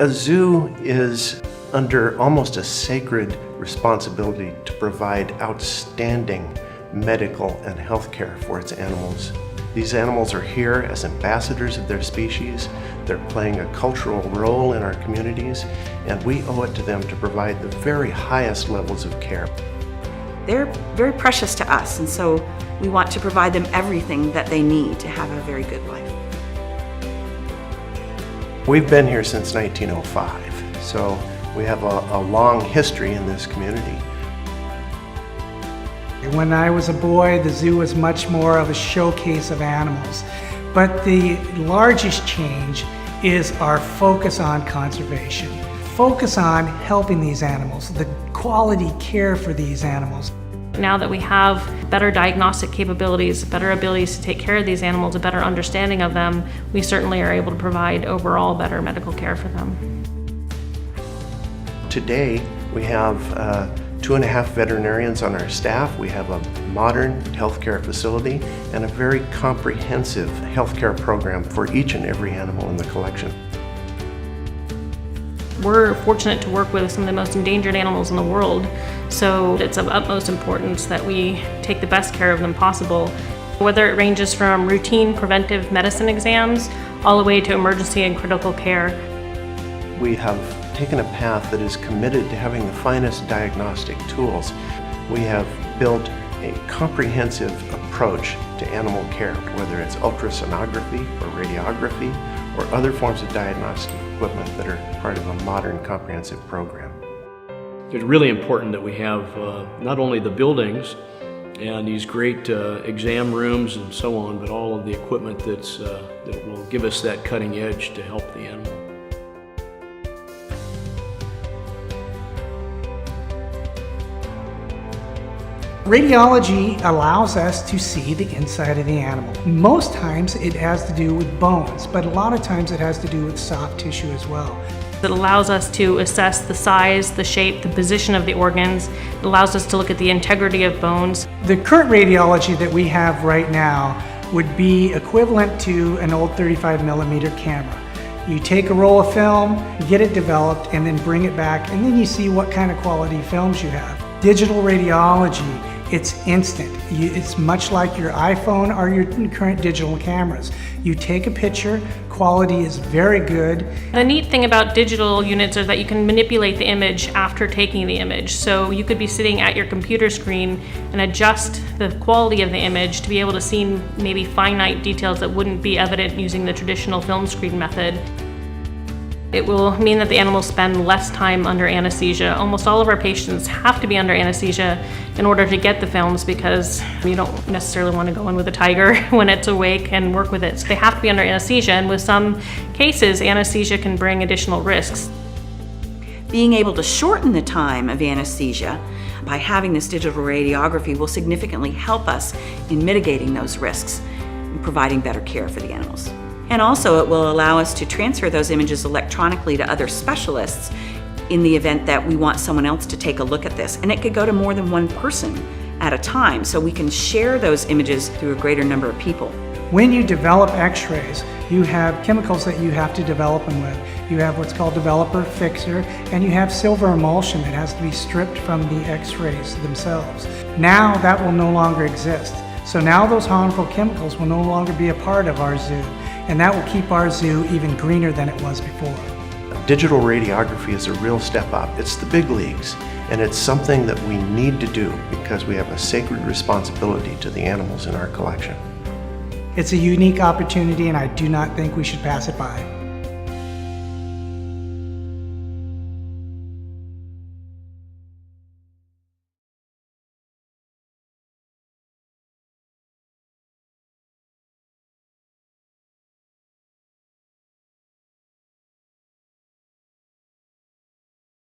A zoo is under almost a sacred responsibility to provide outstanding medical and health care for its animals. These animals are here as ambassadors of their species. They're playing a cultural role in our communities, and we owe it to them to provide the very highest levels of care. They're very precious to us, and so we want to provide them everything that they need to have a very good life. We've been here since 1905, so we have a long history in this community. When I was a boy, the zoo was much more of a showcase of animals. But the largest change is our focus on conservation. Focus on helping these animals, the quality care for these animals. Now that we have better diagnostic capabilities, better abilities to take care of these animals, a better understanding of them, we certainly are able to provide overall better medical care for them. Today, we have 2.5 veterinarians on our staff. We have a modern healthcare facility and a very comprehensive healthcare program for each and every animal in the collection. We're fortunate to work with some of the most endangered animals in the world, so it's of utmost importance that we take the best care of them possible. Whether it ranges from routine preventive medicine exams all the way to emergency and critical care. We have taken a path that is committed to having the finest diagnostic tools. We have built a comprehensive approach to animal care, whether it's ultrasonography or radiography or other forms of diagnostic equipment that are part of a modern comprehensive program. It's really important that we have not only the buildings and these great exam rooms and so on, but all of the equipment that will give us that cutting edge to help the animal. Radiology allows us to see the inside of the animal. Most times it has to do with bones, but a lot of times it has to do with soft tissue as well. It allows us to assess the size, the shape, the position of the organs. It allows us to look at the integrity of bones. The current radiology that we have right now would be equivalent to an old 35mm camera. You take a roll of film, get it developed, and then bring it back, and then you see what kind of quality films you have. Digital radiology, it's instant. It's much like your iPhone or your current digital cameras. You take a picture, quality is very good. The neat thing about digital units is that you can manipulate the image after taking the image. So you could be sitting at your computer screen and adjust the quality of the image to be able to see maybe finite details that wouldn't be evident using the traditional film screen method. It will mean that the animals spend less time under anesthesia. Almost all of our patients have to be under anesthesia in order to get the films because you don't necessarily want to go in with a tiger when it's awake and work with it. So they have to be under anesthesia, and with some cases, anesthesia can bring additional risks. Being able to shorten the time of anesthesia by having this digital radiography will significantly help us in mitigating those risks and providing better care for the animals. And also it will allow us to transfer those images electronically to other specialists in the event that we want someone else to take a look at this. And it could go to more than one person at a time, so we can share those images through a greater number of people. When you develop x-rays, you have chemicals that you have to develop them with. You have what's called developer fixer, and you have silver emulsion that has to be stripped from the x-rays themselves. Now that will no longer exist. So now those harmful chemicals will no longer be a part of our zoo, and that will keep our zoo even greener than it was before. Digital radiography is a real step up. It's the big leagues, and it's something that we need to do because we have a sacred responsibility to the animals in our collection. It's a unique opportunity, and I do not think we should pass it by.